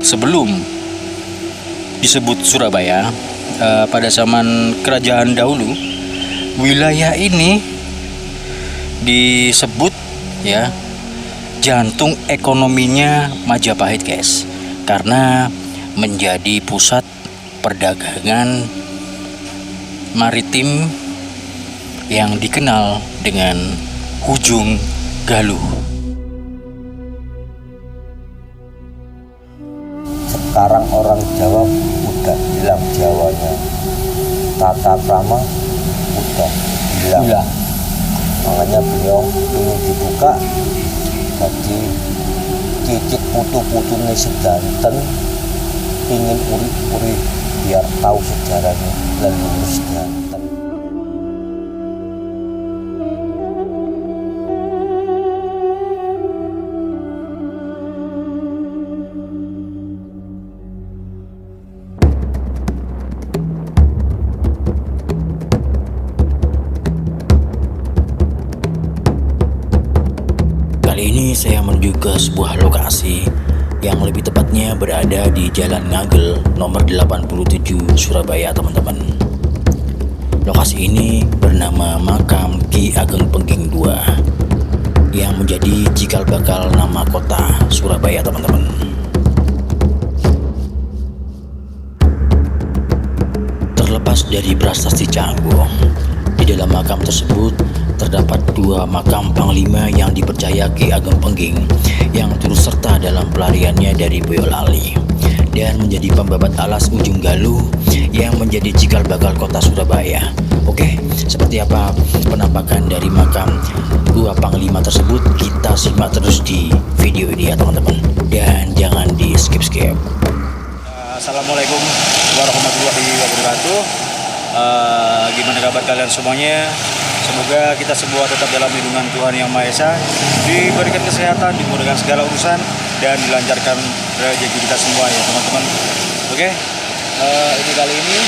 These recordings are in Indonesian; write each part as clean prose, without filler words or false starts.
Sebelum disebut Surabaya, pada zaman kerajaan dahulu, wilayah ini disebut ya jantung ekonominya Majapahit guys, karena menjadi pusat perdagangan maritim yang dikenal dengan Ujung Galuh. Sekarang orang Jawa udah hilang Jawanya, tata krama udah hilang. Makanya beliau ingin dibuka jadi cicit putu-putune sedanten, ingin uri-uri biar tahu sejarahnya leluhur sedanten. Kali ini saya menuju ke sebuah lokasi yang lebih tepatnya berada di Jalan Ngagel nomor 87 Surabaya teman-teman. Lokasi ini bernama Makam Ki Ageng Pengging II yang menjadi cikal bakal nama kota Surabaya teman-teman. Terlepas dari prasasti Canggu, di dalam makam tersebut terdapat dua makam panglima yang dipercaya Ki Ageng Pengging yang turut serta dalam pelariannya dari Boyolali dan menjadi pembabat alas Ujung Galuh yang menjadi cikal bakal kota Surabaya. Oke, seperti apa penampakan dari makam dua panglima tersebut, kita simak terus di video ini ya teman-teman, dan jangan di skip-skip. Assalamualaikum warahmatullahi wabarakatuh. Gimana kabar kalian semuanya? Semoga kita semua tetap dalam lindungan Tuhan Yang Maha Esa, diberikan kesehatan, dimudahkan segala urusan, dan dilancarkan rezeki kita semua ya teman-teman. Oke, ini kali ini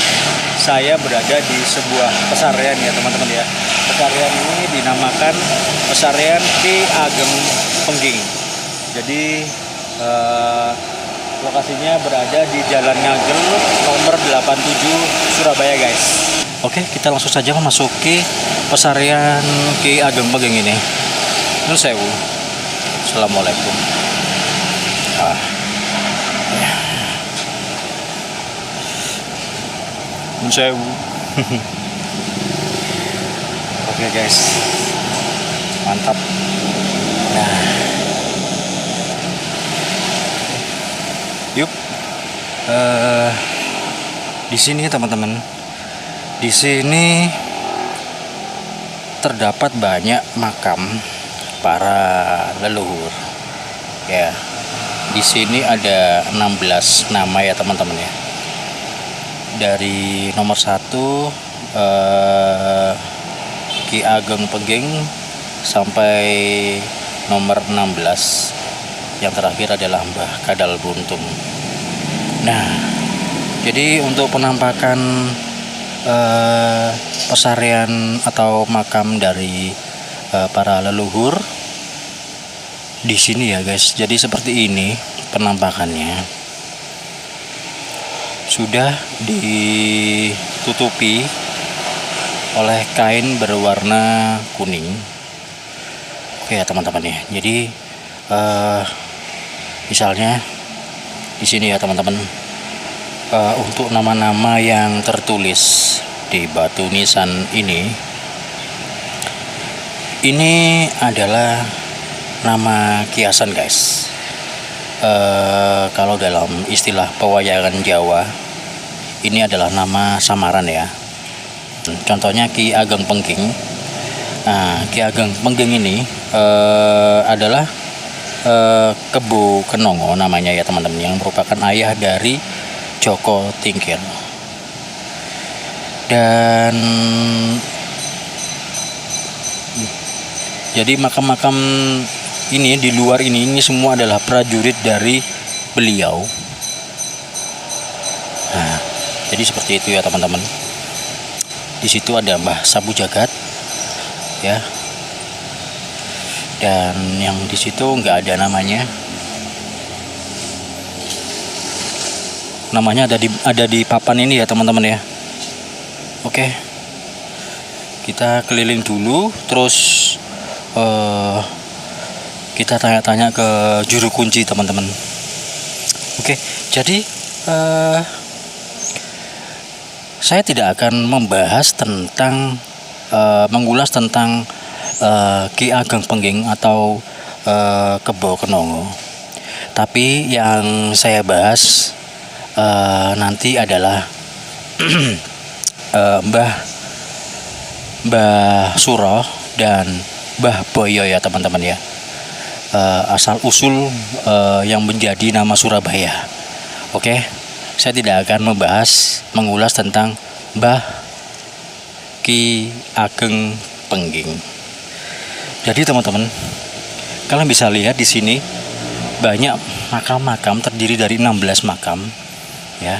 saya berada di sebuah pesarian ya teman-teman ya. Pesarian ini dinamakan Pesarian Ki Ageng Pengging. Jadi lokasinya berada di Jalan Ngagel nomor 87 Surabaya guys. Oke, kita langsung saja memasuki pesarian Ki Ageng Pengging ini. Nun sewu. Assalamualaikum. Nun sewu. Oke guys, mantap. Nah, yuk. Di sini teman-teman. Di sini terdapat banyak makam para leluhur. Ya. Di sini ada 16 nama ya teman-teman ya. Dari nomor 1 Ki Ageng Pengging sampai nomor 16. Yang terakhir adalah Mbah Kadal Buntung. Nah, jadi untuk penampakan pesarian atau makam dari para leluhur di sini ya guys. Jadi seperti ini penampakannya. Sudah ditutupi oleh kain berwarna kuning. Oke ya teman-teman ya. Jadi misalnya di sini ya teman-teman, untuk nama-nama yang tertulis di batu nisan ini adalah nama kiasan guys. Kalau dalam istilah pewayangan Jawa, ini adalah nama samaran ya. Contohnya Ki Ageng Pengging. Nah, Ki Ageng Pengging ini adalah Kebo Kenongo namanya ya teman-teman, yang merupakan ayah dari Joko Tingkir. Dan jadi makam-makam ini di luar ini semua adalah prajurit dari beliau. Nah, jadi seperti itu ya teman-teman. Di situ ada Mbah Sabu Jagat ya. Dan yang di situ nggak ada namanya. namanya ada di papan ini ya teman-teman ya. Oke, kita keliling dulu, terus kita tanya-tanya ke juru kunci teman-teman. Oke, jadi saya tidak akan membahas tentang mengulas tentang Ki Ageng Pengging atau Kebo Kenongo. Tapi yang saya bahas nanti adalah Mbah Suro dan Mbah Boyo ya teman-teman ya. Asal usul yang menjadi nama Surabaya. Oke, saya tidak akan mengulas tentang Mbah Ki Ageng Pengging. Jadi teman-teman, kalian bisa lihat di sini banyak makam-makam, terdiri dari 16 makam ya.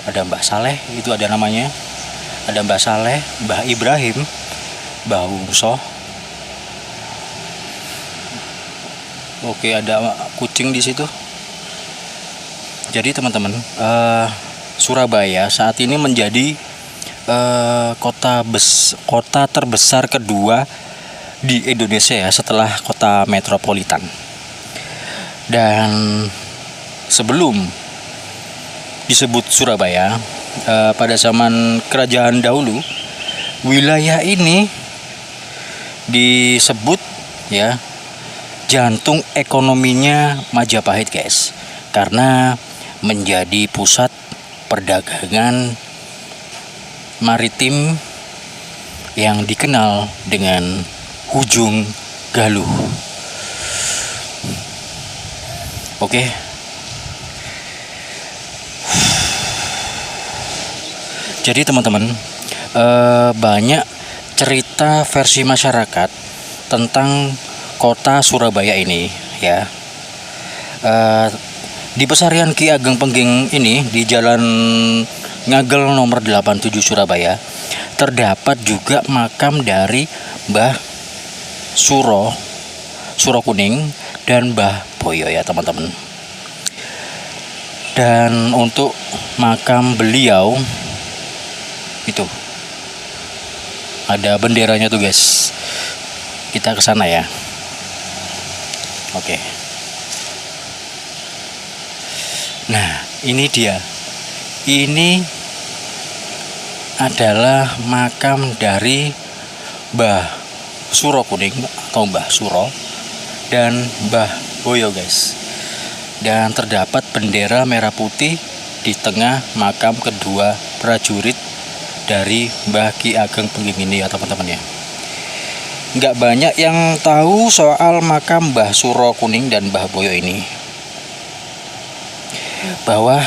Ada Mbah Saleh, itu ada namanya. Ada Mbah Saleh, Mbah Ibrahim, Mbah Wungso. Oke, ada kucing di situ. Jadi teman-teman, Surabaya saat ini menjadi kota terbesar kedua di Indonesia ya, setelah kota metropolitan. Dan sebelum disebut Surabaya, pada zaman kerajaan dahulu, wilayah ini disebut ya jantung ekonominya Majapahit guys, karena menjadi pusat perdagangan maritim yang dikenal dengan Ujung Galuh. Oke. Jadi teman-teman, banyak cerita versi masyarakat tentang kota Surabaya ini ya. Di pesarian Ki Ageng Pengging ini di Jalan Ngagel nomor 87 Surabaya terdapat juga makam dari Mbah Suro Kuning dan Mbah Boyo ya teman-teman. Dan untuk makam beliau itu ada benderanya tuh guys. Kita ke sana ya. Oke. Nah, ini dia. Ini adalah makam dari Mbah Suro Kuning atau Mbah Suro dan Mbah Boyo guys. Dan terdapat bendera merah putih di tengah makam kedua prajurit dari Mbah Ki Ageng Pengging ini ya teman-teman ya. Nggak banyak yang tahu soal makam Mbah Suro Kuning dan Mbah Boyo ini, bahwa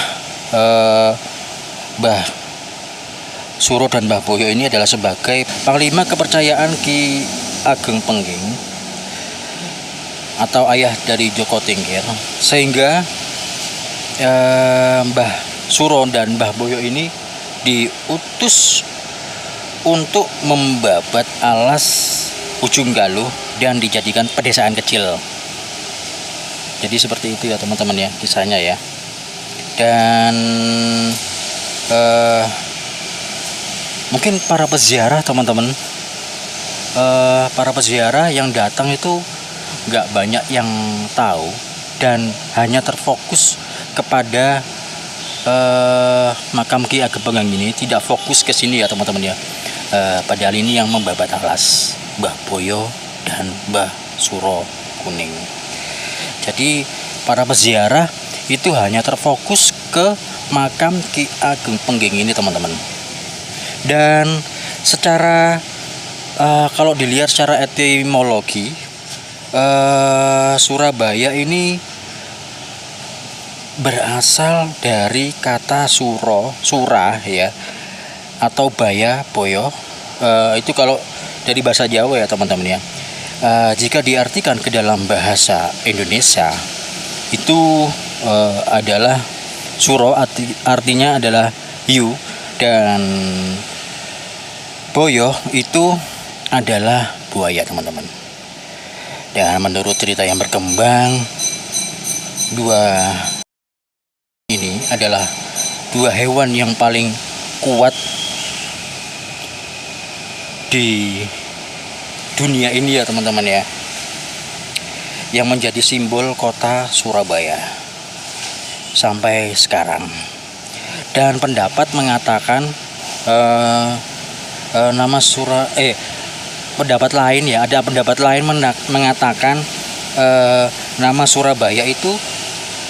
Mbah Suro dan Mbah Boyo ini adalah sebagai panglima kepercayaan Ki Ageng Pengging atau ayah dari Joko Tingkir, sehingga Mbah Suro dan Mbah Boyo ini diutus untuk membabat alas Ujung Galuh dan dijadikan pedesaan kecil. Jadi seperti itu ya teman-teman ya kisahnya ya. Dan mungkin para peziarah teman-teman, para peziarah yang datang itu nggak banyak yang tahu dan hanya terfokus kepada makam Ki Ageng Pengging ini, tidak fokus ke sini ya teman-teman ya. Padahal ini yang membabat alas Mbah Boyo dan Mbah Suro Kuning. Jadi para peziarah itu hanya terfokus ke makam Ki Ageng Pengging ini teman-teman. Dan secara kalau dilihat secara etimologi, Surabaya ini berasal dari kata surah ya, atau baya boyo. Itu kalau dari bahasa Jawa ya teman-teman ya. Jika diartikan ke dalam bahasa Indonesia itu adalah suro, artinya adalah hiu, dan boyo itu adalah buaya teman-teman. Dan menurut cerita yang berkembang, dua ini adalah dua hewan yang paling kuat di dunia ini ya teman-teman ya, yang menjadi simbol kota Surabaya sampai sekarang. Dan pendapat mengatakan pendapat lain ya, ada pendapat lain mengatakan nama Surabaya itu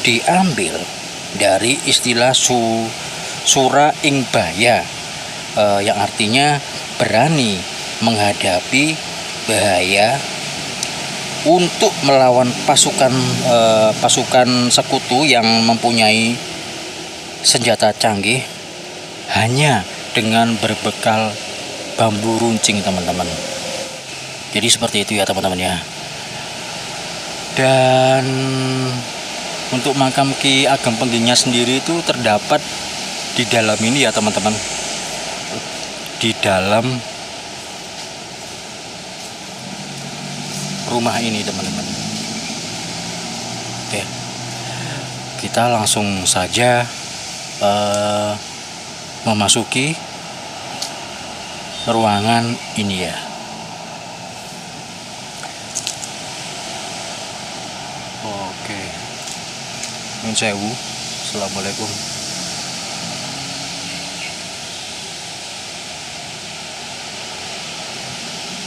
diambil dari istilah Sura ing Baya, yang artinya berani menghadapi bahaya untuk melawan pasukan sekutu yang mempunyai senjata canggih hanya dengan berbekal bambu runcing teman-teman. Jadi seperti itu ya teman-teman ya. Dan untuk makam Ki Ageng Penggingnya sendiri itu terdapat di dalam ini ya teman-teman, di dalam rumah ini teman-teman. Oke, kita langsung saja memasuki ruangan ini ya. Oke, Nun sewu. Assalamualaikum.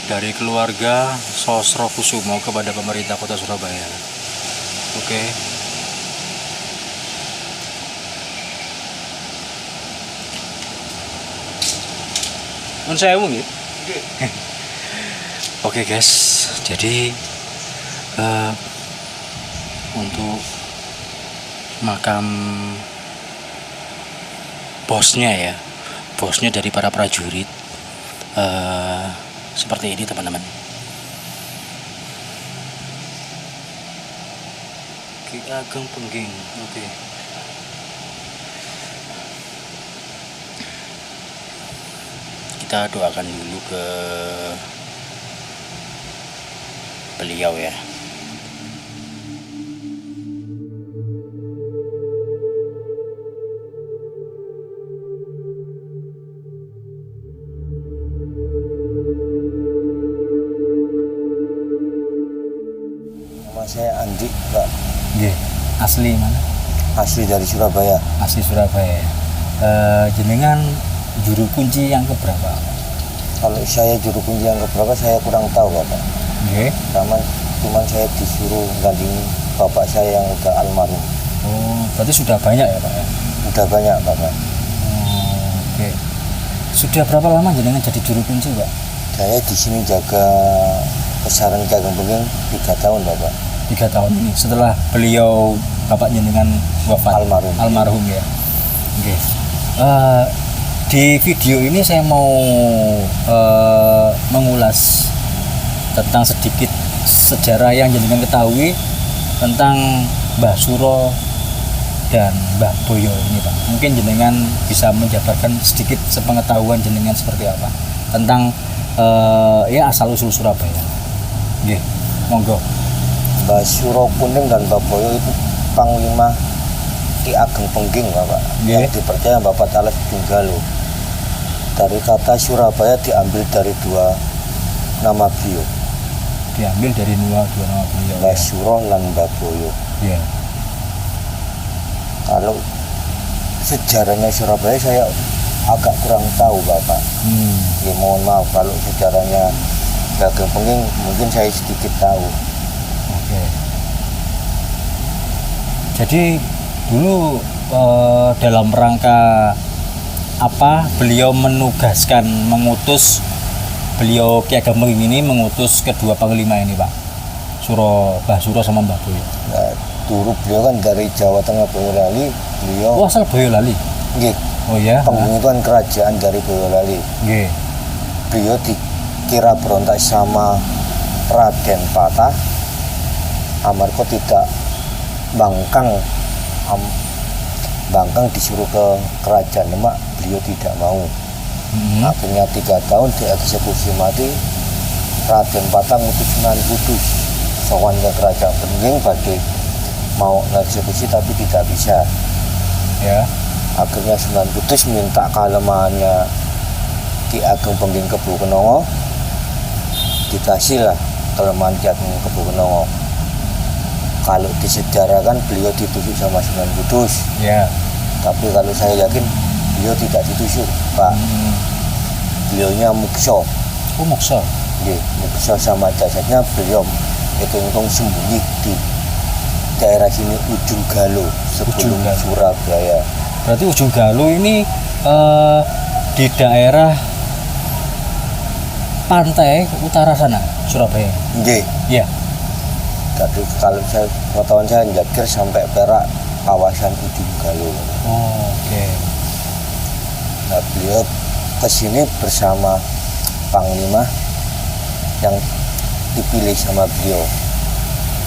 Dari keluarga Sosro Kusumo kepada pemerintah Kota Surabaya. Oke. Nun sewu nggih. Oke guys, jadi untuk makam bosnya dari para prajurit seperti ini teman-teman. Ki Ageng Pengging. Oke. Kita doakan dulu ke beliau ya. Nama saya Andi, Pak. Nggih. Asli mana? Asli dari Surabaya. Asli Surabaya. Jenengan juru kunci yang keberapa? Kalau saya juru kunci yang keberapa saya kurang tahu, Bapak. Nggih. Cuman saya disuruh gantiin bapak saya yang udah almarhum. Oh, berarti sudah banyak ya Pak ya? Udah banyak, Bapak. Oke. Sudah berapa lama jenengan jadi juru kunci, Pak? Saya di sini jaga besaran Ki Ageng Pengging 3 tahun, Bapak. 3 tahun ini setelah beliau bapak jenengan wafat. Almarhum ya. Oke. Di video ini saya mau mengulas tentang sedikit sejarah yang jenengan ketahui tentang Mbah Suro dan Mbah Boyo ini Pak. Mungkin jenengan bisa menjabarkan sedikit sepengetahuan jenengan seperti apa tentang ya asal usul Surabaya. Nggih, monggo. Mbah Suro Kuning dan Mbah Boyo itu Panglima Ki Ageng Pengging, Bapak. Yeah. Yang dipercaya Bapak Talas Tunggalo. Dari kata Surabaya diambil dari 2 nama beliau. Diambil dari dua nama beliau. Mbah Suro dan Mbah Boyo. Iya. Kalau sejarahnya Surabaya saya agak kurang tahu, Bapak. Ya, mohon maaf kalau sejarahnya Ki Ageng Pengging mungkin saya sedikit tahu. Oke. Jadi dulu dalam rangka apa beliau mengutus beliau Ki Ageng Pengging ini mengutus kedua panglima ini Pak, Mbah Suro sama Mbah Boyo. Nah, dulu beliau kan dari Jawa Tengah Boyolali, beliau. Oh, asal Boyolali. Nggih. Oh ya. Pengging itu kan kerajaan dari Boyolali. Nggih. Beliau dikira berontak sama Raden Patah. Amarga tidak Bangkang disuruh ke kerajaan Demak, beliau tidak mau. Akhirnya 3 tahun dieksekusi mati. Raden Patah ngutus Sunan Kudus sowan ke kerajaan Pengging badhe mau eksekusi tapi tidak bisa. Ya. Akhirnya Sunan Kudus minta kelemahannya Ki Ageng Pengging Kebo Kenongo, dikasih lah kelemahan Ki Ageng Kebo Kenongo. Kalau disejarahkan beliau ditusuk sama Sunan Kudus, Ya. tapi kalau saya yakin beliau tidak ditusuk, Pak. Beliaunya mukso. Oh, moksa. Mukso sama jasadnya beliau hitung-hitung sembunyi di daerah sini Ujung Galuh sebelum Ujung Galuh. Surabaya. Berarti Ujung Galuh ini di daerah pantai utara sana, Surabaya. Nggih. Iya. Tapi kalau saya pengetahuan saya Jagir sampai Perak kawasan Ujung Galuh. Oh, oke. Nah, beliau kesini bersama Panglima yang dipilih sama beliau,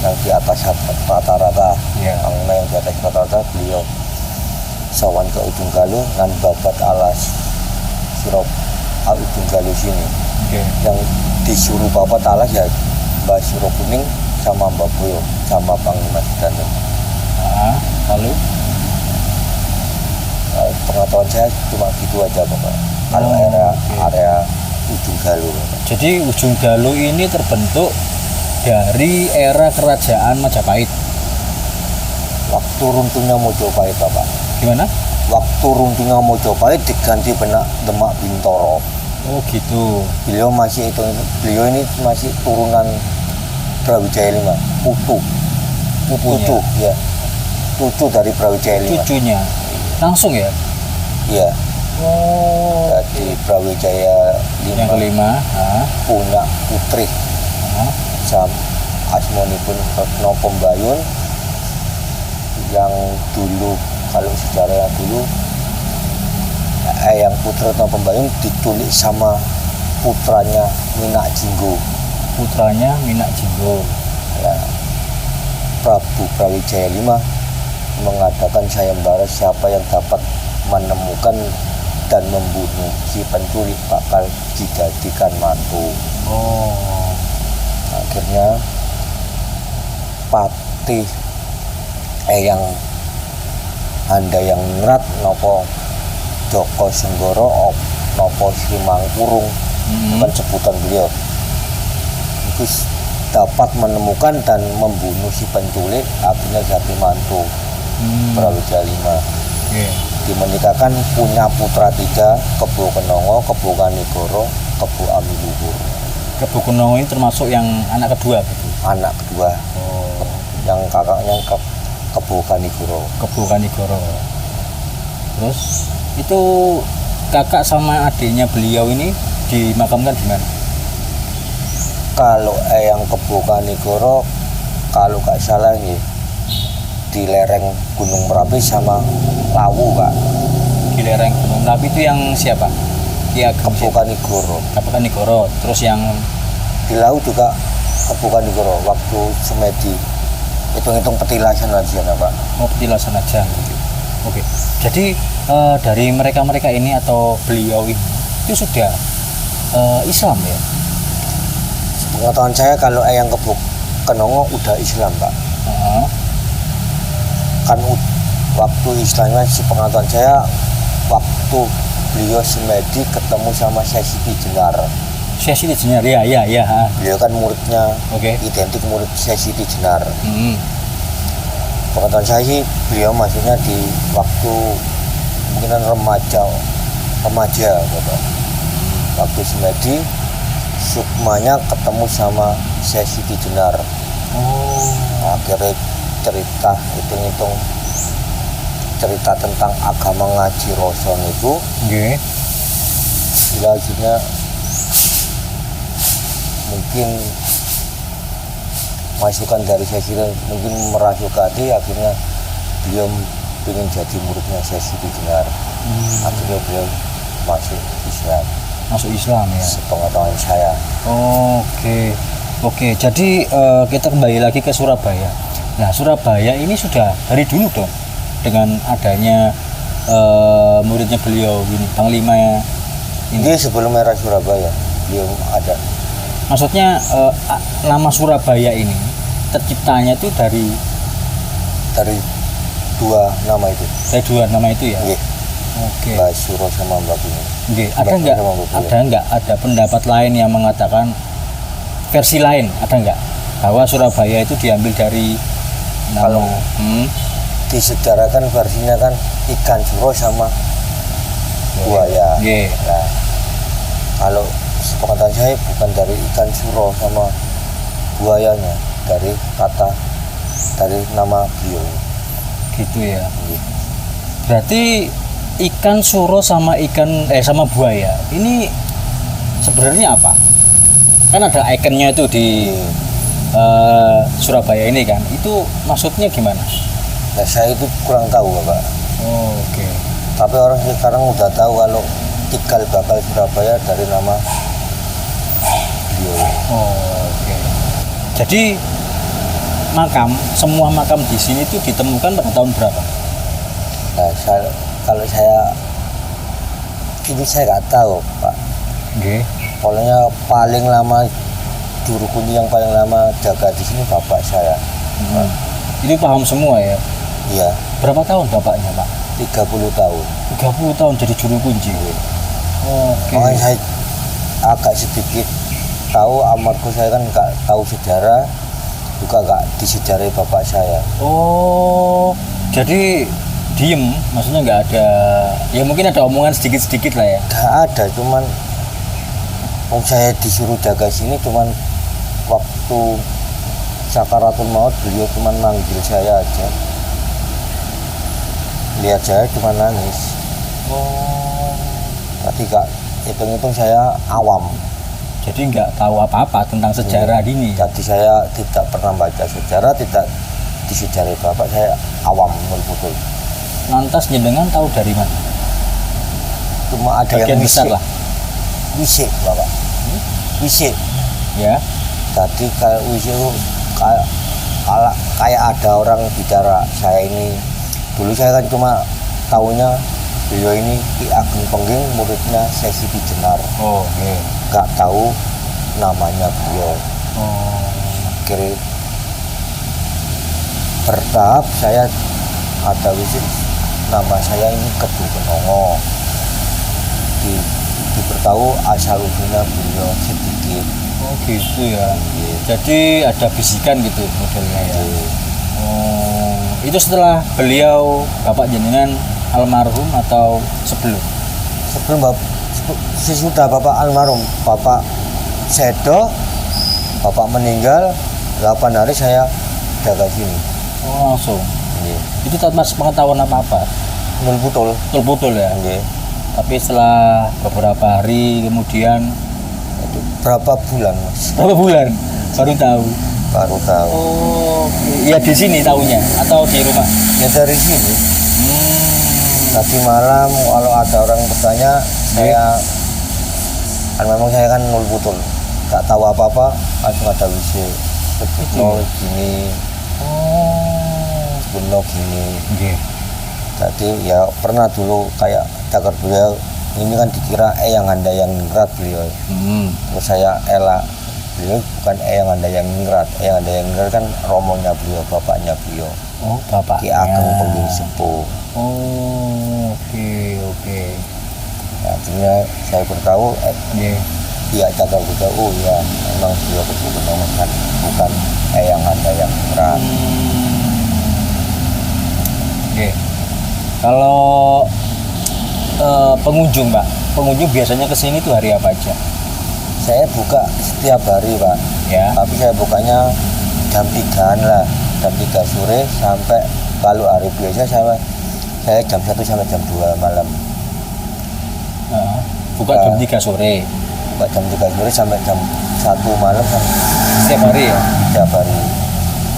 yang di atas rata-rata. Iya. Panglima yang di atas rata-rata, beliau sawan ke Ujung Galuh dan babat alas Ujung Galuh sini. Oke. Yang disuruh babat alas ya Mbak Suro Kuning sama Mbak Boyo sama Panglima Sudarno. Lalu Pengetahuan saya cuma gitu aja Bapak. Kalau area Ujung Galuh. jadi Ujung Galuh ini terbentuk dari era kerajaan Majapahit. Waktu runtuhnya Mojopahit Bapak. Gimana? Waktu runtuhnya Mojopahit diganti benak Demak Bintoro. Oh, gitu. Beliau ini masih turunan Brawijaya V, Putu ya. Cucu dari Brawijaya V. Cucunya langsung ya? Iya. Oh. Jadi Brawijaya V Yang kelima, punya putri Sam asmonipun Retno Pembayun, yang dulu kalau sejarah dulu yang putra Retno Pembayun diculik sama putranya Minak Jinggo. Putranya Minak Jinggo. Ya, Prabu Brawijaya V mengadakan sayembara siapa yang dapat menemukan dan membunuh si penculik bakal dijadikan mantu. Oh. Akhirnya Patih yang Handayang Ngerat nopo Joko Senggoro nopo Simangkurung, bukan sebutan beliau, itu dapat menemukan dan membunuh si penculik, akhirnya jadi mantu Brawijaya V. Yeah. Dimenikahkan, punya putra 3, Kebo Kenongo, Kebo Kanigoro, Kebo Amiluhur. Kebo Kenongo ini termasuk yang anak kedua gitu. Anak kedua. Oh. Yang kakaknya Kebo Kanigoro. Kebo Kanigoro. Terus itu kakak sama adiknya beliau ini dimakamkan di mana? Kalau yang Kebo Kanigoro, kalau gak salah nih di lereng Gunung Merapi sama Lawu, Pak. Di lereng Gunung Merapi itu yang siapa? Ki Ageng Kebo Kanigoro. Kebo Kanigoro. Terus yang Di Lawu juga Kebo Kanigoro waktu semedi. Hitung-hitung petilasan aja nah, Pak. mau petilasan aja gitu. Oke. Jadi dari mereka ini atau beliau ini itu sudah Islam ya? Pengetahuan saya kalau yang Kebo Kenongo udah Islam, Pak. Kan waktu Islamnya sepengetahuan saya waktu beliau semedi ketemu sama Syekh Siti Jenar. Syekh Siti Jenar ya. Beliau kan muridnya, Oke. identik murid Syekh Siti Jenar. Hmm. Pengetahuan saya sih beliau maksudnya di waktu mungkin remaja Bapak. Waktu semedi sukmanya ketemu sama Syekh Siti Jenar. Oh. Akhirnya cerita hitung-hitung cerita tentang agama ngaji Roson itu, Oke. akhirnya mungkin masukan dari Syekh Siti mungkin merasuk ke hati, akhirnya beliau ingin jadi muridnya Syekh Siti Jenar. Akhirnya beliau masuk Islam. Masuk Islam ya. Sepengetahuan saya. Oke, jadi kita kembali lagi ke Surabaya. Nah, Surabaya ini sudah dari dulu dong dengan adanya muridnya beliau ini, Panglima ini. Ini sebelum era Surabaya beliau ada. Maksudnya nama Surabaya ini terciptanya itu dari dua nama itu. Dua nama itu ya. Nggih. Oke. Mbak Suro sama Mbak Bini. Nggih, Mbak sama Mbak Bini. ada pendapat lain yang mengatakan versi lain, ada nggak bahwa Surabaya itu diambil dari nama Kalau disejarahkan versinya kan ikan suro sama buaya. Nggih. Nah, kalau sepengetahuan saya bukan dari ikan suro sama buayanya, dari nama beliau. Gitu ya. Nggih. Berarti ikan suro sama sama buaya ini sebenarnya apa? Kan ada ikonnya itu di Surabaya ini kan. Itu maksudnya gimana? Nah, saya itu kurang tahu Bapak. Oke. Tapi orang sekarang udah tahu kalau Cikal Bakal Surabaya dari nama beliau. Oke. Jadi semua makam di sini itu ditemukan pada tahun berapa? Nah, kalau saya ini saya nggak tahu Pak. Oke. Pokoknya paling lama juru kunci yang paling lama jaga di sini bapak saya. Itu paham semua ya? Iya, Berapa tahun bapaknya Pak? 30 tahun. 30 tahun jadi juru kunci. Oke. Makanya saya agak sedikit tahu, amarku saya kan nggak tahu sejarah, juga nggak disejarai bapak saya. Oh, jadi diem, maksudnya nggak ada, ya mungkin ada omongan sedikit-sedikit lah ya. Nggak ada, cuman saya disuruh jaga sini, cuman waktu sakaratul maut beliau cuman manggil saya aja, lihat saya cuma nangis. Tapi gak hitung-hitung saya awam, Jadi nggak tahu apa-apa tentang sejarah ini. jadi saya tidak pernah baca sejarah, tidak disejarai bapak, saya awam betul. Lantas jenengan tahu dari mana? Cuma ada Bagian yang besar lah. wisik bapak, wisik. Ya. Jadi kayak wisik itu kayak ada orang bicara saya ini. Dulu saya kan cuma tahunya beliau ini Ki Ageng Pengging, muridnya Sesi Jenar. Oh, iya. Gak tahu namanya beliau. Oh. Akhirnya bertahap saya ada wisik, nama saya ini Kebu Kenongo. Diberitahu asal usulnya beliau sedikit. Oh gitu ya. Iya. Jadi ada bisikan gitu modelnya ya. Iya. Oh, itu setelah beliau Bapak jenengan almarhum atau sebelum? Sebelum sesudah bapak almarhum, bapak sedo, bapak meninggal 8 hari saya jaga sini. Oh langsung. Iya. Itu tanpa pengetahuan apa-apa. Nul putul. Betul ya. Iya. Tapi setelah beberapa hari kemudian Itu berapa bulan mas? berapa bulan baru tahu. Baru tahu. Oh, ya di sini tahunya atau di rumah? Ya dari sini. Tadi malam kalau ada orang bertanya, saya kan memang saya kan nul putul, nggak tahu apa-apa, langsung ada wisik. Sebelum gini, sebelum gini. Oke. Tadi ya pernah dulu kayak cakar beliau ini kan dikira yang anda yang ningrat beliau. Terus saya elak, beliau bukan yang anda yang ningrat kan romonya beliau, bapaknya beliau. Oh, bapaknya. Ki Ageng Pengging Sepuh. Oh, oke. Nah, akhirnya saya bertahu Iya. pihak cakar beliau, oh ya memang beliau Kebu kan bukan yang anda yang ningrat. Oke. Kalau pengunjung Pak, pengunjung biasanya kesini tuh hari apa aja? Saya buka setiap hari Pak, Ya. tapi saya bukanya jam 3-an lah, jam 3 sore sampai kalau hari biasa saya jam 1 sampai jam 2 malam. Buka jam 3 sore Buka jam 3 sore sampai jam 1 malam setiap hari ya. setiap hari.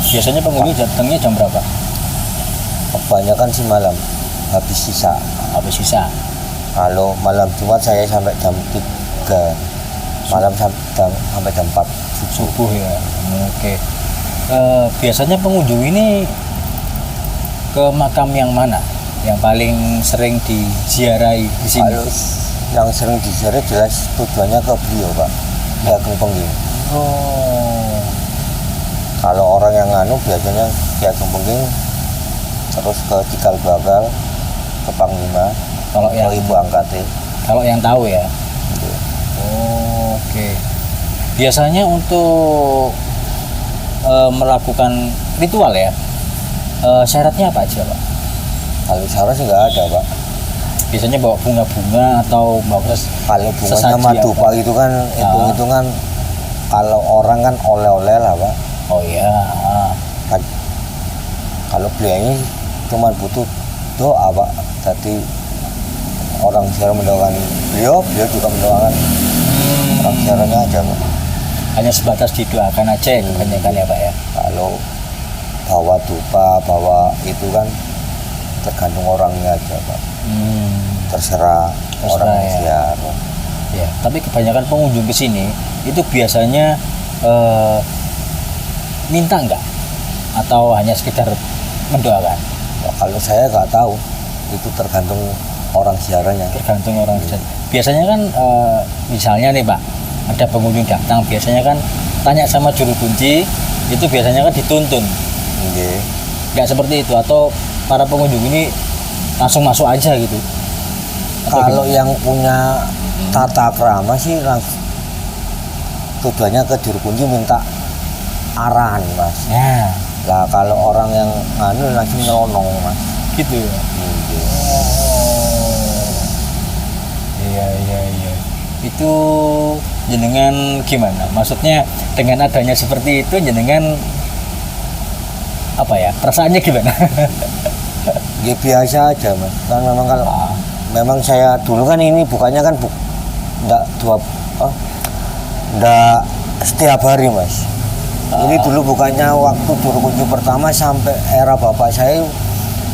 Biasanya pengunjung datangnya jam berapa? Kebanyakan sih malam, habis sisa. Habis sisa. Kalau malam Jumat saya sampai jam 3 malam sampai jam 4 Subuh ya. Oke. Biasanya pengunjung ini ke makam yang mana? Yang paling sering diziarahi di sini? Kalau yang sering diziarah jelas tujuannya ke beliau Pak, Ki Ageng Pengging. Oh. Kalau orang yang biasanya Ki Ageng Pengging terus ke Cikal Bakal, ke Panglima, Kalau ke yang ibu angkatnya. kalau yang tahu ya. Gitu. Oh, oke. Biasanya untuk melakukan ritual ya, syaratnya apa aja, Pak? Kalau syarat sih nggak ada, Pak. Biasanya bawa bunga-bunga atau bawa Kalau bunganya sesaji madupa apa? itu kan hitung-hitungan kalau orang kan oleh-oleh lah, Pak. Oh iya. Kan, kalau beliaunya cuma butuh doa, Pak. Jadi orang siaran mendoakan beliau juga mendoakan orang siarannya aja, Pak. Hanya sebatas didoakan aja ya kebanyakan ya, Pak ya. Kalau bawa dupa, bawa itu kan tergantung orangnya aja, Pak. Terserah orang ya. siar. Ya, tapi kebanyakan pengunjung ke sini itu biasanya minta enggak atau hanya sekedar mendoakan? Nah, kalau saya nggak tahu, itu tergantung orang siarannya. Tergantung orang. Biasanya kan misalnya nih Pak, ada pengunjung datang, biasanya kan tanya sama juru kunci, itu biasanya kan dituntun. Nggih. Nggak seperti itu, atau para pengunjung ini langsung masuk aja gitu? Atau Kalau gimana? yang punya tata krama sih langsung tujuannya ke juru kunci minta arahan, Mas. Nah, Lah kalau orang yang anu langsung nyelonong, Mas. gitu ya. Nggih. Iya. Itu jenengan gimana? Maksudnya dengan adanya seperti itu jenengan apa ya? Perasaannya gimana? Ya biasa aja, Mas. Kan memang kalau memang saya dulu kan ini bukannya kan enggak enggak setiap hari, Mas. Ini dulu bukannya waktu juru kunci pertama sampai era bapak saya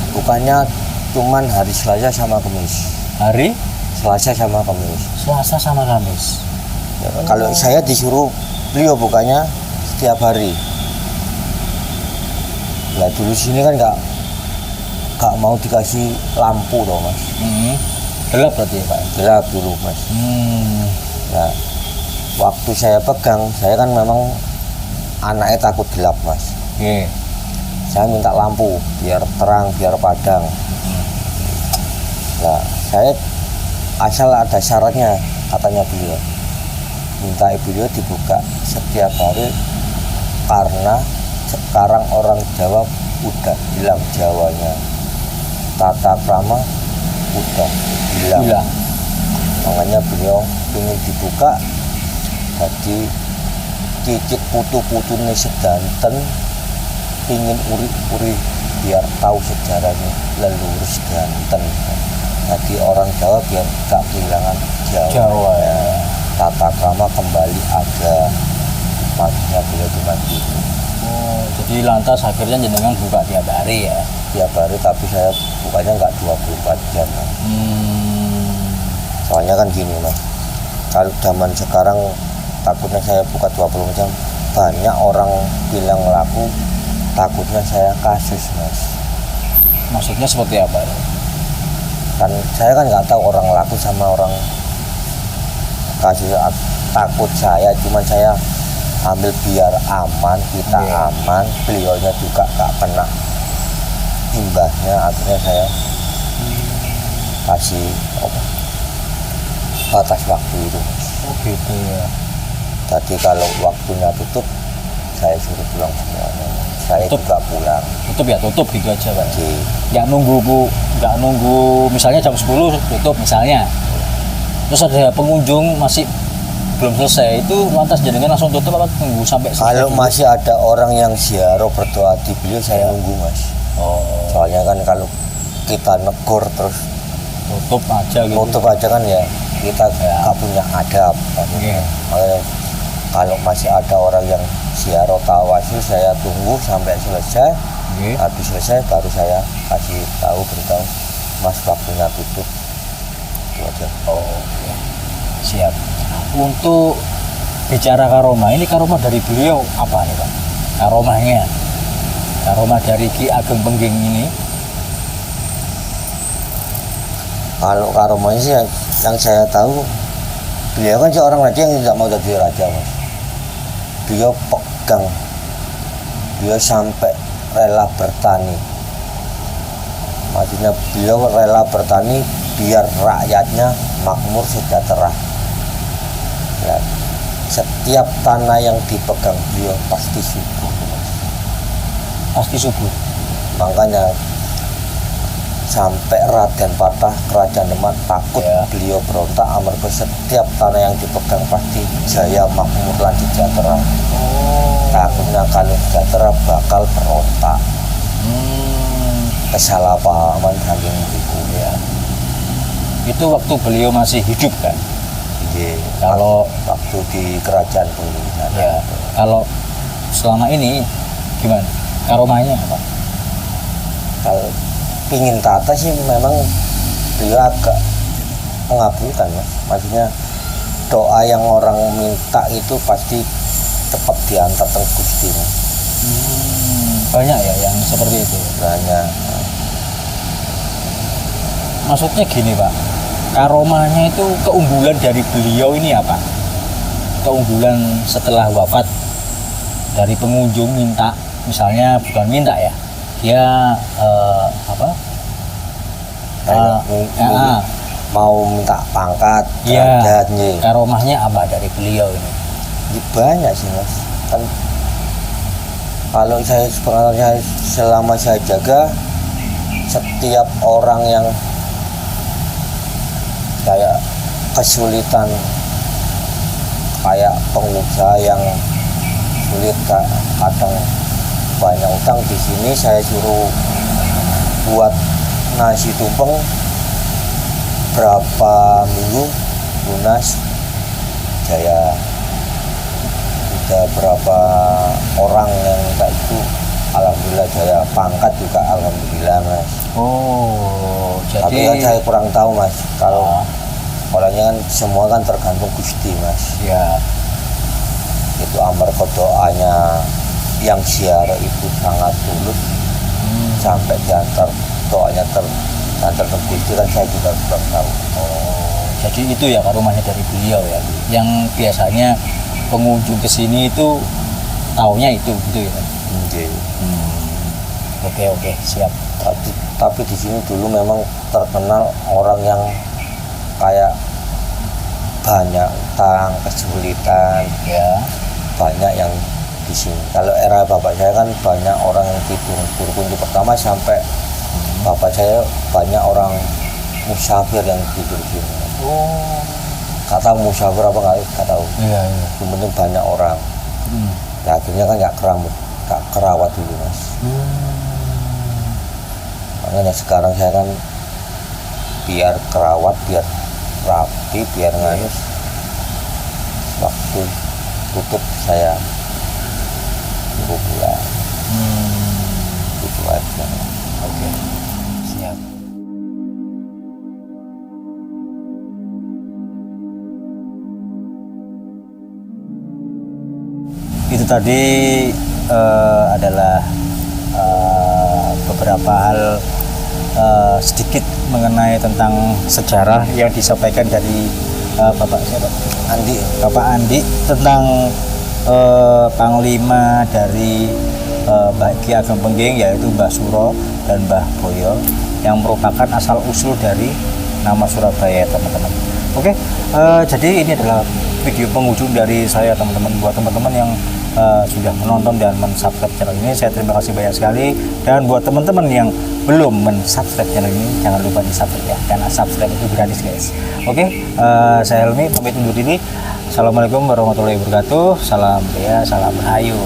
bukannya cuman hari Selasa sama Kamis. Hari Selasa sama Kamis. Selasa sama Kamis. Ya, kalau saya disuruh beliau bukannya setiap hari. Lah dulu sini kan nggak mau dikasih lampu toh, Mas. Gelap berarti ya Pak? Gelap dulu, Mas. Nah, waktu saya pegang, saya kan memang anaknya takut gelap, Mas. Oke. Saya minta lampu biar terang, biar padang. Nah, saya asal ada syaratnya, katanya beliau. Minta beliau dibuka setiap hari karena sekarang orang Jawa udah hilang Jawanya. Tata krama udah hilang. Makanya beliau ingin dibuka, jadi cicit putu-putune sedanten ingin uri-uri biar tahu sejarahnya leluhur sedanten. Jadi orang Jawa biar gak kehilangan Jawa. ya. Tata krama kembali ada, maksudnya beliau cuma gitu. Oh, jadi lantas akhirnya jenengan buka tiap hari ya? Tiap hari, tapi saya bukanya nggak 24 jam, Mas. Soalnya kan gini, Mas, kalau zaman sekarang takutnya saya buka 24 jam, banyak orang bilang laku, takutnya saya kasus, Mas. Maksudnya seperti apa? Kan saya kan nggak tahu orang laku sama orang kasus. Takut saya, cuman saya ambil biar aman, kita aman, beliaunya juga nggak kena imbasnya. Akhirnya saya kasih batas waktu itu, Mas. Oh gitu ya. Jadi kalau waktunya tutup, saya suruh pulang semuanya. Saya Tutup? juga pulang. Tutup ya tutup gitu aja Pak. Jadi Nggak nunggu misalnya jam 10 tutup misalnya. Terus ada pengunjung masih belum selesai, itu lantas jenengan langsung tutup apa tunggu sampai selesai kalau dulu? masih ada orang yang ziarah berdoa di beliau, saya nunggu, Mas. Oh, Soalnya kan kalau kita negor terus tutup aja gitu. tutup aja kan ya kita nggak punya adab. Oke. Makanya kalau masih ada orang yang ziarah tawasul, saya tunggu sampai selesai. Oke. Habis selesai baru saya kasih tahu, beritahu, Mas, waktunya tutup. Itu aja. Oh, oke. Siap. Untuk bicara karomah, ini karomah dari beliau apa nih Pak? Karomah dari Ki Ageng Pengging ini. Kalau karomanya sih yang saya tahu, beliau kan seorang raja yang tidak mau jadi raja, Mas. Beliau pegang, beliau sampai rela bertani maksudnya beliau rela bertani biar rakyatnya makmur sejahtera. Ya, setiap tanah yang dipegang beliau pasti subur. Pasti subur. Makanya sampai Raden Patah kerajaan Demak takut Ya. beliau berontak, amarga setiap tanah yang dipegang pasti jaya makmur lan sejahtera. Takutnya kalau sejahtera bakal berontak. Kesalahpahaman saking itu Ya. Itu waktu beliau masih hidup kan? Iya, Kalau waktu di kerajaan dulu. ya, kalau selama ini gimana? Karomahnya apa? Kalau pingin tata sih memang beliau agak mengabulkan, Mas. Maksudnya doa yang orang minta itu pasti cepat diantar ke Gusti, Mas. Banyak ya yang seperti itu. Banyak. Maksudnya gini Pak, karomahnya itu keunggulan dari beliau ini apa? Keunggulan setelah wafat dari pengunjung minta, misalnya bukan minta ya, dia apa? Kayak mau minta pangkat, Iya. derajat, nggih. Karomahnya apa dari beliau ini? Ya, banyak sih, Mas. Kan kalau saya sebenarnya selama saya jaga, setiap orang yang kayak kesulitan, kayak pengusaha yang sulit, kadang banyak utang, di sini saya suruh buat nasi tumpeng berapa minggu lunas, saya udah berapa orang yang minta itu, alhamdulillah saya pangkat juga, alhamdulillah, Mas. Oh, Tapi kan saya kurang tahu, Mas, kalau orangnya kan semua kan tergantung Gusti, Mas. ya, Itu amar doanya yang siara itu sangat tulus, sampai diantar doanya diantar ke Gusti kan saya juga kurang tahu. jadi itu ya karomahnya dari beliau ya. Yang biasanya pengunjung ke sini itu taunya itu gitu ya. Nggih. Oke, siap. Tapi di sini dulu memang terkenal orang yang kayak banyak utang, kesulitan, Ya. banyak yang di sini. Kalau era bapak saya kan banyak orang yang tidur kunci pertama sampai bapak saya banyak orang musafir yang tidur di sini. Oh. Gak tahu musafir apa nggak tahu. Iya. Yang penting banyak orang. Nah, akhirnya kan nggak kerawat dulu, Mas. Makanya sekarang saya kan biar kerawat, biar rapi, biar nganus. Waktu tutup saya suruh pulang. Itu aja. Oke. Siap. Itu tadi adalah beberapa hal sedikit mengenai tentang sejarah yang disampaikan dari Bapak siapa? Bapak Andi tentang Panglima dari Mbah Ki Ageng Pengging, yaitu Mbah Suro dan Mbah Boyo, yang merupakan asal usul dari nama Surabaya, teman-teman. Oke, jadi ini adalah video penghujung dari saya, teman-teman. Buat teman-teman yang sudah menonton dan mensubscribe channel ini, saya terima kasih banyak sekali. Dan buat teman-teman yang belum mensubscribe channel ini, jangan lupa di subscribe ya, karena subscribe itu gratis, guys. Oke, saya Helmi pamit undur diri. Assalamualaikum warahmatullahi wabarakatuh. Salam Rahayu.